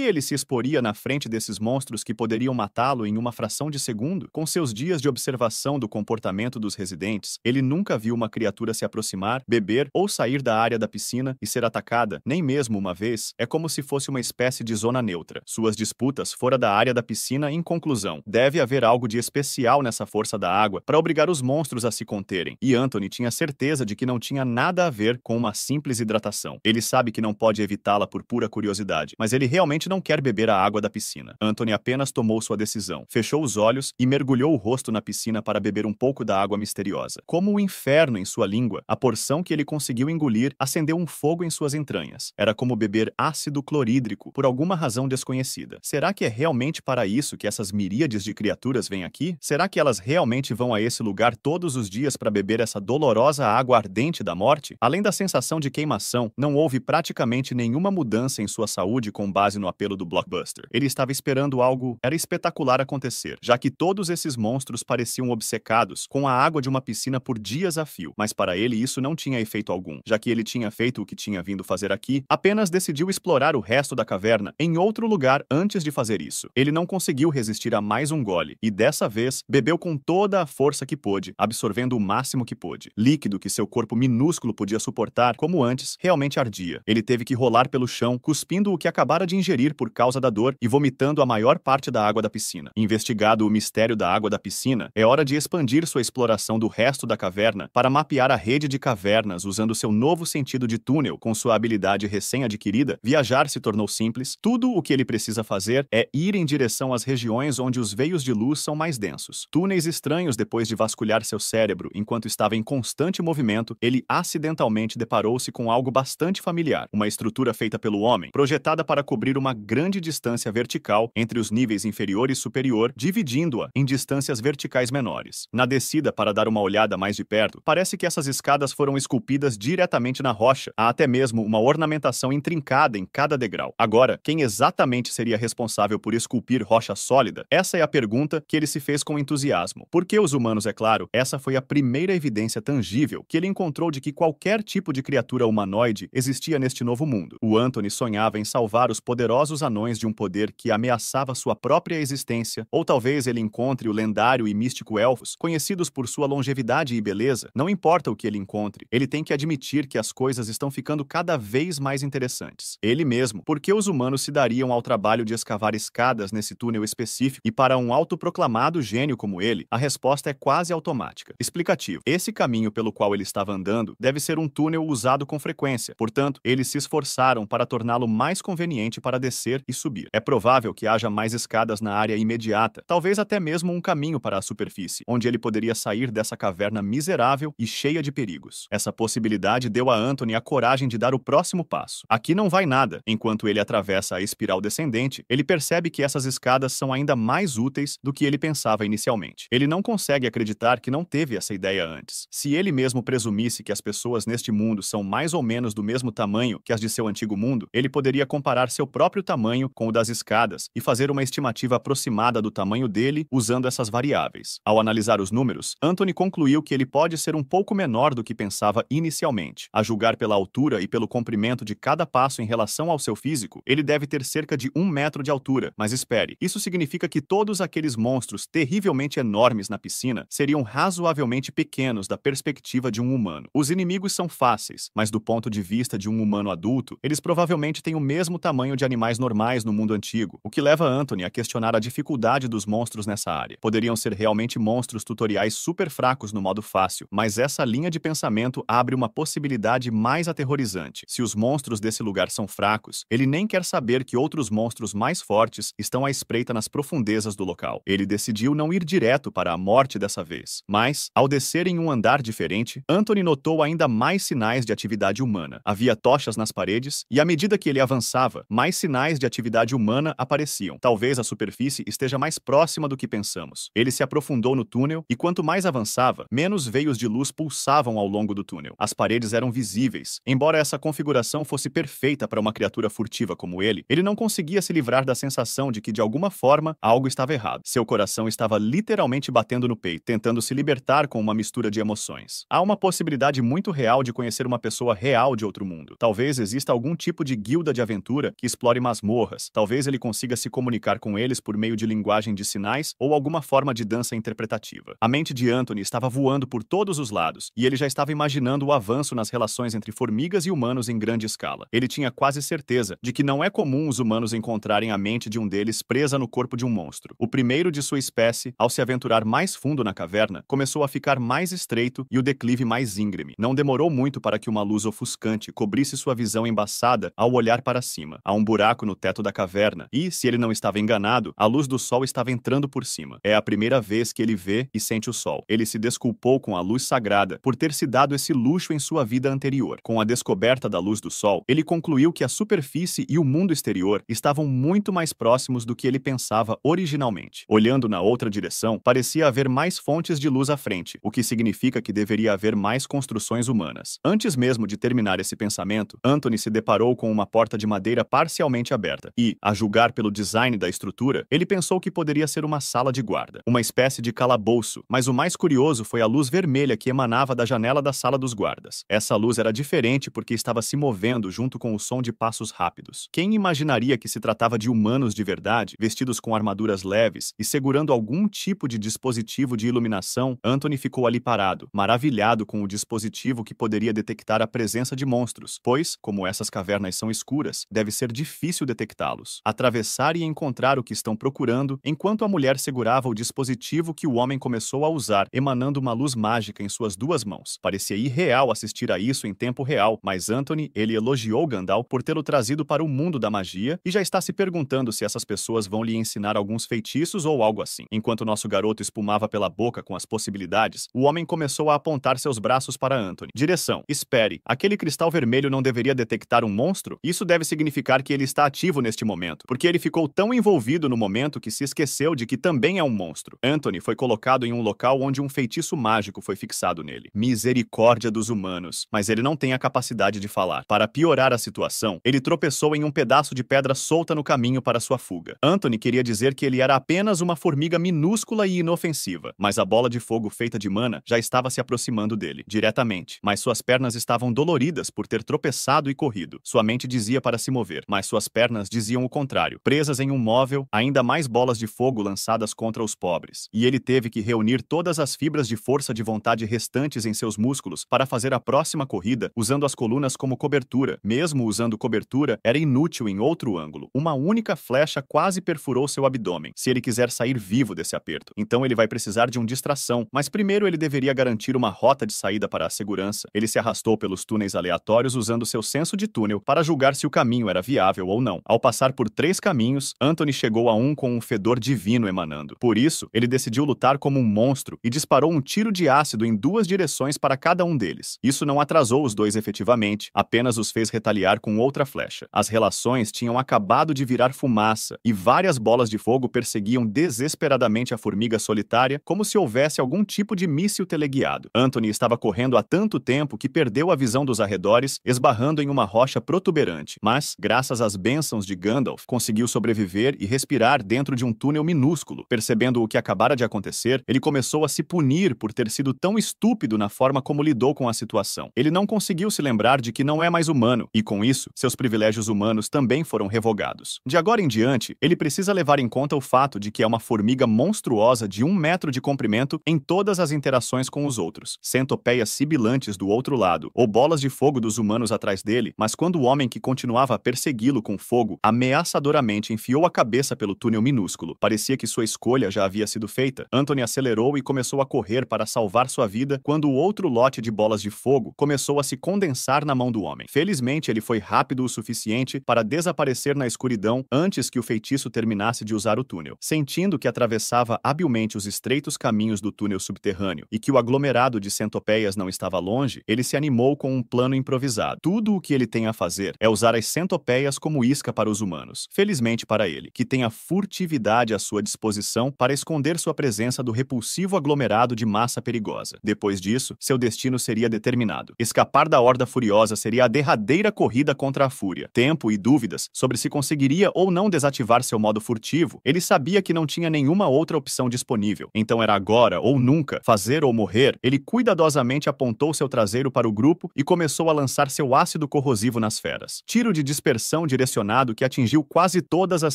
ele se exporia na frente desses monstros que poderiam matá-lo em uma fração de segundo? Com seus dias de observação do comportamento dos residentes, ele nunca viu uma criatura se aproximar, beber ou sair da área da piscina e ser atacada, nem mesmo uma vez. É como se fosse uma espécie de zona neutra. Suas disputas fora da área da piscina. Em conclusão, deve haver algo de especial nessa força da água para obrigar os monstros a se conterem, e Anthony tinha certeza de que não tinha nada nada a ver com uma simples hidratação. Ele sabe que não pode evitá-la por pura curiosidade, mas ele realmente não quer beber a água da piscina. Anthony apenas tomou sua decisão, fechou os olhos e mergulhou o rosto na piscina para beber um pouco da água misteriosa. Como o inferno em sua língua, a porção que ele conseguiu engolir acendeu um fogo em suas entranhas. Era como beber ácido clorídrico, por alguma razão desconhecida. Será que é realmente para isso que essas miríades de criaturas vêm aqui? Será que elas realmente vão a esse lugar todos os dias para beber essa dolorosa água ardente da morte? Além da sensação de queimação, não houve praticamente nenhuma mudança em sua saúde com base no apelo do blockbuster. Ele estava esperando algo espetacular acontecer, já que todos esses monstros pareciam obcecados com a água de uma piscina por dias a fio, mas para ele isso não tinha efeito algum, já que ele tinha feito o que tinha vindo fazer aqui, apenas decidiu explorar o resto da caverna em outro lugar antes de fazer isso. Ele não conseguiu resistir a mais um gole, e dessa vez, bebeu com toda a força que pôde, absorvendo o máximo que pôde. Líquido que seu corpo minúsculo podia suportar, como antes, realmente ardia. Ele teve que rolar pelo chão, cuspindo o que acabara de ingerir por causa da dor e vomitando a maior parte da água da piscina. Investigado o mistério da água da piscina, é hora de expandir sua exploração do resto da caverna para mapear a rede de cavernas usando seu novo sentido de túnel. Com sua habilidade recém-adquirida, viajar se tornou simples. Tudo o que ele precisa fazer é ir em direção às regiões onde os veios de luz são mais densos. Túneis estranhos. Depois de vasculhar seu cérebro enquanto estava em constante movimento, ele acidentalmente deparou-se com algo bastante familiar. Uma estrutura feita pelo homem, projetada para cobrir uma grande distância vertical entre os níveis inferior e superior, dividindo-a em distâncias verticais menores. Na descida, para dar uma olhada mais de perto, parece que essas escadas foram esculpidas diretamente na rocha. Há até mesmo uma ornamentação intrincada em cada degrau. Agora, quem exatamente seria responsável por esculpir rocha sólida? Essa é a pergunta que ele se fez com entusiasmo. Por que os humanos, é claro? Essa foi a primeira evidência tangível que ele encontrou de que qualquer tipo de criatura humanoide existia neste novo mundo. O Anthony sonhava em salvar os poderosos anões de um poder que ameaçava sua própria existência, ou talvez ele encontre o lendário e místico elfos, conhecidos por sua longevidade e beleza. Não importa o que ele encontre, ele tem que admitir que as coisas estão ficando cada vez mais interessantes. Ele mesmo, por que os humanos se dariam ao trabalho de escavar escadas nesse túnel específico? E para um autoproclamado gênio como ele, a resposta é quase automática. Explicativo. Esse caminho pelo qual ele estava andando deve ser um túnel usado com frequência. Portanto, eles se esforçaram para torná-lo mais conveniente para descer e subir. É provável que haja mais escadas na área imediata, talvez até mesmo um caminho para a superfície, onde ele poderia sair dessa caverna miserável e cheia de perigos. Essa possibilidade deu a Anthony a coragem de dar o próximo passo. Aqui não vai nada. Enquanto ele atravessa a espiral descendente, ele percebe que essas escadas são ainda mais úteis do que ele pensava inicialmente. Ele não consegue acreditar que não teve essa ideia antes. Se ele mesmo presumisse que as pessoas neste mundo são mais ou menos do mesmo tamanho que as de seu antigo mundo, ele poderia comparar seu próprio tamanho com o das escadas e fazer uma estimativa aproximada do tamanho dele usando essas variáveis. Ao analisar os números, Anthony concluiu que ele pode ser um pouco menor do que pensava inicialmente. A julgar pela altura e pelo comprimento de cada passo em relação ao seu físico, ele deve ter cerca de 1 metro de altura. Mas espere, isso significa que todos aqueles monstros terrivelmente enormes na piscina seriam razoavelmente pequenos da perspectiva de um humano. Os inimigos são fáceis, mas do ponto de vista de um humano adulto, eles provavelmente têm o mesmo tamanho de animais normais no mundo antigo, o que leva Anthony a questionar a dificuldade dos monstros nessa área. Poderiam ser realmente monstros tutoriais super fracos no modo fácil, mas essa linha de pensamento abre uma possibilidade mais aterrorizante. Se os monstros desse lugar são fracos, ele nem quer saber que outros monstros mais fortes estão à espreita nas profundezas do local. Ele decidiu não ir direto para a morte dessa vez. Mas, ao descer em um andar diferente, Anthony notou ainda mais sinais de atividade humana. Havia tochas nas paredes, e à medida que ele avançava, mais sinais de atividade humana apareciam. Talvez a superfície esteja mais próxima do que pensamos. Ele se aprofundou no túnel, e quanto mais avançava, menos veios de luz pulsavam ao longo do túnel. As paredes eram visíveis. Embora essa configuração fosse perfeita para uma criatura furtiva como ele não conseguia se livrar da sensação de que, de alguma forma, algo estava errado. Seu coração estava literalmente batendo no peito, tentando se libertar com uma mistura de emoções. Há uma possibilidade muito real de conhecer uma pessoa real de outro mundo. Talvez exista algum tipo de guilda de aventura que explore masmorras. Talvez ele consiga se comunicar com eles por meio de linguagem de sinais ou alguma forma de dança interpretativa. A mente de Anthony estava voando por todos os lados, e ele já estava imaginando o avanço nas relações entre formigas e humanos em grande escala. Ele tinha quase certeza de que não é comum os humanos encontrarem a mente de um deles presa no corpo de um monstro. O primeiro de sua espécie, ao se aventurar mais fundo na caverna, começou a ficar mais estreito e o declive mais íngreme. Não Não demorou muito para que uma luz ofuscante cobrisse sua visão embaçada ao olhar para cima. Há um buraco no teto da caverna e, se ele não estava enganado, a luz do sol estava entrando por cima. É a primeira vez que ele vê e sente o sol. Ele se desculpou com a luz sagrada por ter se dado esse luxo em sua vida anterior. Com a descoberta da luz do sol, ele concluiu que a superfície e o mundo exterior estavam muito mais próximos do que ele pensava originalmente. Olhando na outra direção, parecia haver mais fontes de luz à frente, o que significa que deveria haver mais construções humanas. Antes mesmo de terminar esse pensamento, Anthony se deparou com uma porta de madeira parcialmente aberta e, a julgar pelo design da estrutura, ele pensou que poderia ser uma sala de guarda, uma espécie de calabouço, mas o mais curioso foi a luz vermelha que emanava da janela da sala dos guardas. Essa luz era diferente porque estava se movendo junto com o som de passos rápidos. Quem imaginaria que se tratava de humanos de verdade, vestidos com armaduras leves e segurando algum tipo de dispositivo de iluminação? Anthony ficou ali parado, maravilhado com o dispositivo que poderia detectar a presença de monstros, pois, como essas cavernas são escuras, deve ser difícil detectá-los. Atravessar e encontrar o que estão procurando, enquanto a mulher segurava o dispositivo que o homem começou a usar, emanando uma luz mágica em suas duas mãos. Parecia irreal assistir a isso em tempo real, mas Anthony, ele elogiou Gandalf por tê-lo trazido para o mundo da magia e já está se perguntando se essas pessoas vão lhe ensinar alguns feitiços ou algo assim. Enquanto nosso garoto espumava pela boca com as possibilidades, o homem começou a apontar seus braços para Anthony. Direção: espere, aquele cristal vermelho não deveria detectar um monstro? Isso deve significar que ele está ativo neste momento, porque ele ficou tão envolvido no momento que se esqueceu de que também é um monstro. Anthony foi colocado em um local onde um feitiço mágico foi fixado nele. Misericórdia dos humanos, mas ele não tem a capacidade de falar. Para piorar a situação, ele tropeçou em um pedaço de pedra solta no caminho para sua fuga. Anthony queria dizer que ele era apenas uma formiga minúscula e inofensiva, mas a bola de fogo feita de mana já estava se aproximando dele, diretamente. Mas suas pernas estavam doloridas por ter tropeçado e corrido. Sua mente dizia para se mover, mas suas pernas diziam o contrário. Presas em um móvel, ainda mais bolas de fogo lançadas contra os pobres. E ele teve que reunir todas as fibras de força de vontade restantes em seus músculos para fazer a próxima corrida, usando as colunas como cobertura. Mesmo usando cobertura, era inútil em outro ângulo. Uma única flecha quase perfurou seu abdômen, se ele quiser sair vivo desse aperto. Então ele vai precisar de uma distração, mas primeiro ele deveria garantir uma rota de saída para a segurança. Ele se arrastou pelos túneis aleatórios usando seu senso de túnel para julgar se o caminho era viável ou não. Ao passar por 3 caminhos, Anthony chegou a um com um fedor divino emanando. Por isso, ele decidiu lutar como um monstro e disparou um tiro de ácido em 2 direções para cada um deles. Isso não atrasou os dois efetivamente, apenas os fez retaliar com outra flecha. As relações tinham acabado de virar fumaça e várias bolas de fogo perseguiam desesperadamente a formiga solitária como se houvesse algum tipo de míssil teleguiado. Anthony estava correndo há tanto tempo que perdeu a visão dos arredores, esbarrando em uma rocha protuberante. Mas, graças às bênçãos de Gandalf, conseguiu sobreviver e respirar dentro de um túnel minúsculo. Percebendo o que acabara de acontecer, ele começou a se punir por ter sido tão estúpido na forma como lidou com a situação. Ele não conseguiu se lembrar de que não é mais humano, e com isso, seus privilégios humanos também foram revogados. De agora em diante, ele precisa levar em conta o fato de que é uma formiga monstruosa de 1 metro de comprimento em todas as interações com os outros. Centopeias sibilantes do outro lado, ou bolas de fogo dos humanos atrás dele, mas quando o homem que continuava a persegui-lo com fogo ameaçadoramente enfiou a cabeça pelo túnel minúsculo, parecia que sua escolha já havia sido feita. Anthony acelerou e começou a correr para salvar sua vida quando o outro lote de bolas de fogo começou a se condensar na mão do homem. Felizmente, ele foi rápido o suficiente para desaparecer na escuridão antes que o feitiço terminasse de usar o túnel. Sentindo que atravessava habilmente os estreitos caminhos do túnel subterrâneo e que o aglomerado de centopeias não estava longe, ele se animou com um plano improvisado. Tudo o que ele tem a fazer é usar as centopeias como isca para os humanos. Felizmente para ele, que tem a furtividade à sua disposição para esconder sua presença do repulsivo aglomerado de massa perigosa. Depois disso, seu destino seria determinado. Escapar da Horda Furiosa seria a derradeira corrida contra a Fúria. Tempo e dúvidas sobre se conseguiria ou não desativar seu modo furtivo, ele sabia que não tinha nenhuma outra opção disponível. Então era agora ou nunca, fazer ou morrer. Ele cuidadosamente apontou seu traseiro para o grupo e começou a lançar seu ácido corrosivo nas feras. Tiro de dispersão direcionado que atingiu quase todas as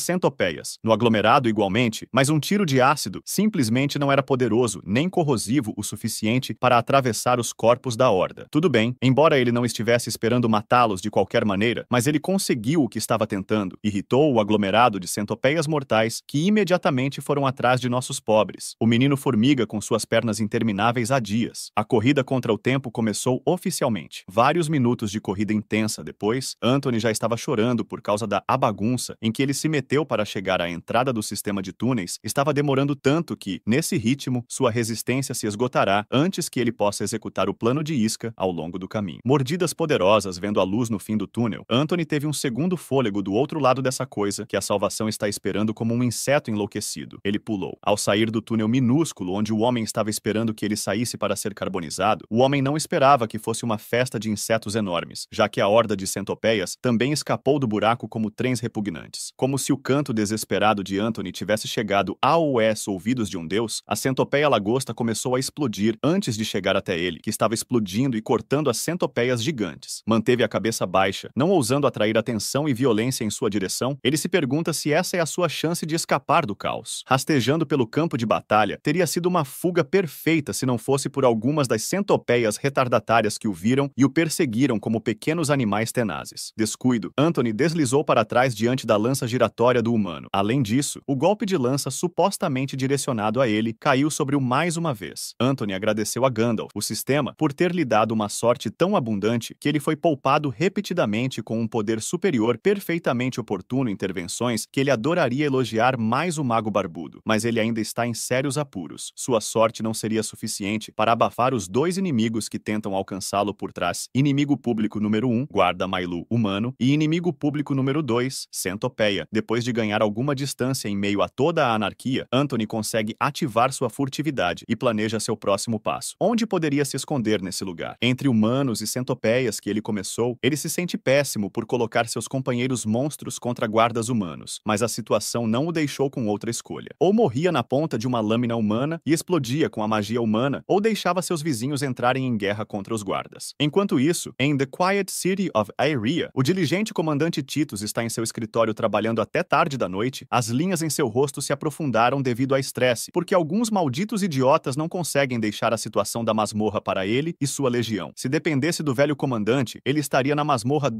centopeias. No aglomerado igualmente, mas um tiro de ácido simplesmente não era poderoso nem corrosivo o suficiente para atravessar os corpos da Horda. Tudo bem, embora ele não estivesse esperando matá-los de qualquer maneira, mas ele conseguiu o que estava tentando. Irritou o aglomerado de centopeias mortais que imediatamente foram atrás de nossos pobres. O menino formiga com suas pernas intermináveis há dias. A corrida contra o tempo tempo começou oficialmente. Vários minutos de corrida intensa depois, Anthony já estava chorando por causa da bagunça em que ele se meteu para chegar à entrada do sistema de túneis. Estava demorando tanto que, nesse ritmo, sua resistência se esgotará antes que ele possa executar o plano de isca ao longo do caminho. Mordidas poderosas vendo a luz no fim do túnel, Anthony teve um segundo fôlego do outro lado dessa coisa que a salvação está esperando como um inseto enlouquecido. Ele pulou. Ao sair do túnel minúsculo onde o homem estava esperando que ele saísse para ser carbonizado, o homem não esperava que fosse uma festa de insetos enormes, já que a horda de centopeias também escapou do buraco como trens repugnantes. Como se o canto desesperado de Anthony tivesse chegado aos ouvidos de um deus, a centopeia lagosta começou a explodir antes de chegar até ele, que estava explodindo e cortando as centopeias gigantes. Manteve a cabeça baixa, não ousando atrair atenção e violência em sua direção. Ele se pergunta se essa é a sua chance de escapar do caos. Rastejando pelo campo de batalha, teria sido uma fuga perfeita se não fosse por algumas das centopeias retardatárias que o viram e o perseguiram como pequenos animais tenazes. Descuido, Anthony deslizou para trás diante da lança giratória do humano. Além disso, o golpe de lança supostamente direcionado a ele caiu sobre o mais uma vez. Anthony agradeceu a Gandalf, o sistema, por ter lhe dado uma sorte tão abundante que ele foi poupado repetidamente com um poder superior perfeitamente oportuno em intervenções que ele adoraria elogiar mais o Mago Barbudo. Mas ele ainda está em sérios apuros. Sua sorte não seria suficiente para abafar os dois inimigos que tentam alcançá-lo por trás. Inimigo público número 1, guarda Mailu humano, e inimigo público número 2, centopeia. Depois de ganhar alguma distância em meio a toda a anarquia, Anthony consegue ativar sua furtividade e planeja seu próximo passo. Onde poderia se esconder nesse lugar? Entre humanos e centopeias que ele começou, ele se sente péssimo por colocar seus companheiros monstros contra guardas humanos, mas a situação não o deixou com outra escolha. Ou morria na ponta de uma lâmina humana e explodia com a magia humana, ou deixava seus vizinhos entrarem em guerra contra os guardas. Enquanto isso, em The Quiet City of Aeria, o diligente comandante Titus está em seu escritório trabalhando até tarde da noite. As linhas em seu rosto se aprofundaram devido a estresse, porque alguns malditos idiotas não conseguem deixar a situação da masmorra para ele e sua legião. Se dependesse do velho comandante, ele estaria na masmorra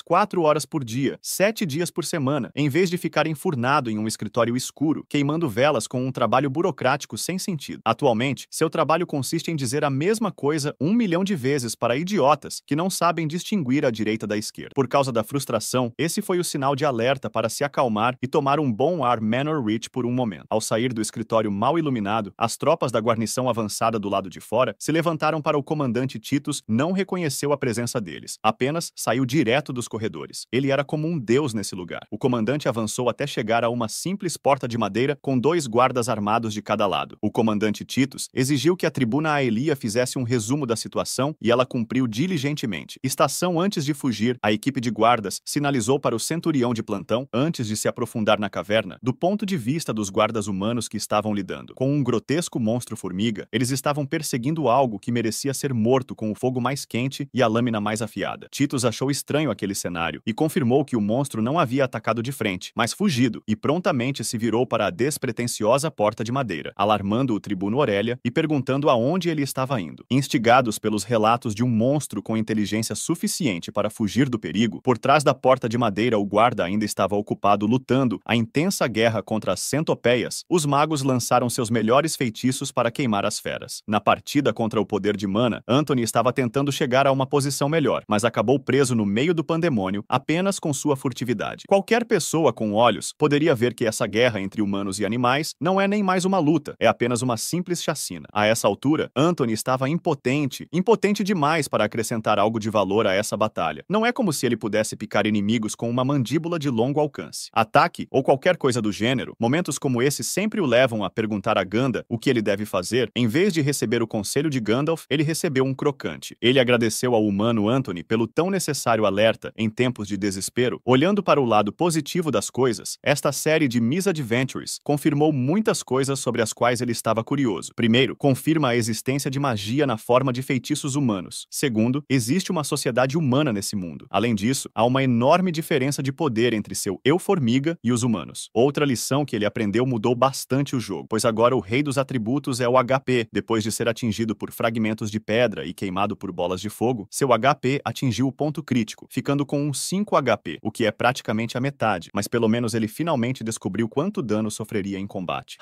4 horas por dia, 7 dias por semana, em vez de ficar enfurnado em um escritório escuro, queimando velas com um trabalho burocrático sem sentido. Atualmente, seu trabalho consiste em dizer a mesma coisa 1 milhão de vezes para idiotas que não sabem distinguir a direita da esquerda. Por causa da frustração, esse foi o sinal de alerta para se acalmar e tomar um bom ar Manor Rich por um momento. Ao sair do escritório mal iluminado, as tropas da guarnição avançada do lado de fora se levantaram para o comandante Titus. Não reconheceu a presença deles, apenas saiu direto dos corredores. Ele era como um deus nesse lugar. O comandante avançou até chegar a uma simples porta de madeira com 2 guardas armados de cada lado. O comandante Titus exigiu que a tribuna Aelia fizesse um resumo da situação e ela cumpriu diligentemente. Estação antes de fugir, a equipe de guardas sinalizou para o centurião de plantão, antes de se aprofundar na caverna, do ponto de vista dos guardas humanos que estavam lidando com um grotesco monstro-formiga. Eles estavam perseguindo algo que merecia ser morto com o fogo mais quente e a lâmina mais afiada. Titus achou estranho aquele cenário e confirmou que o monstro não havia atacado de frente, mas fugido, e prontamente se virou para a despretensiosa porta de madeira, alarmando o tribuno Aurélia e perguntando aonde ele estava indo. Instigados pelos relatos de um monstro com inteligência suficiente para fugir do perigo, por trás da porta de madeira o guarda ainda estava ocupado lutando a intensa guerra contra as centopeias. Os magos lançaram seus melhores feitiços para queimar as feras. Na partida contra o poder de mana, Anthony estava tentando chegar a uma posição melhor, mas acabou preso no meio do pandemônio apenas com sua furtividade. Qualquer pessoa com olhos poderia ver que essa guerra entre humanos e animais não é nem mais uma luta, é apenas uma simples chacina. A essa altura, Anthony estava impotente demais para acrescentar algo de valor a essa batalha. Não é como se ele pudesse picar inimigos com uma mandíbula de longo alcance. Ataque ou qualquer coisa do gênero, momentos como esse sempre o levam a perguntar a Ganda o que ele deve fazer. Em vez de receber o conselho de Gandalf, ele recebeu um crocante. Ele agradeceu ao humano Anthony pelo tão necessário alerta em tempos de desespero. Olhando para o lado positivo das coisas, esta série de Misadventures confirmou muitas coisas sobre as quais ele estava curioso. Primeiro, confirma a existência de magia na forma de feitiços humanos. Segundo, existe uma sociedade humana nesse mundo. Além disso, há uma enorme diferença de poder entre seu eu-formiga e os humanos. Outra lição que ele aprendeu mudou bastante o jogo, pois agora o rei dos atributos é o HP. Depois de ser atingido por fragmentos de pedra e queimado por bolas de fogo, seu HP atingiu o ponto crítico, ficando com um 5 HP, o que é praticamente a metade, mas pelo menos ele finalmente descobriu quanto dano sofreria em combate.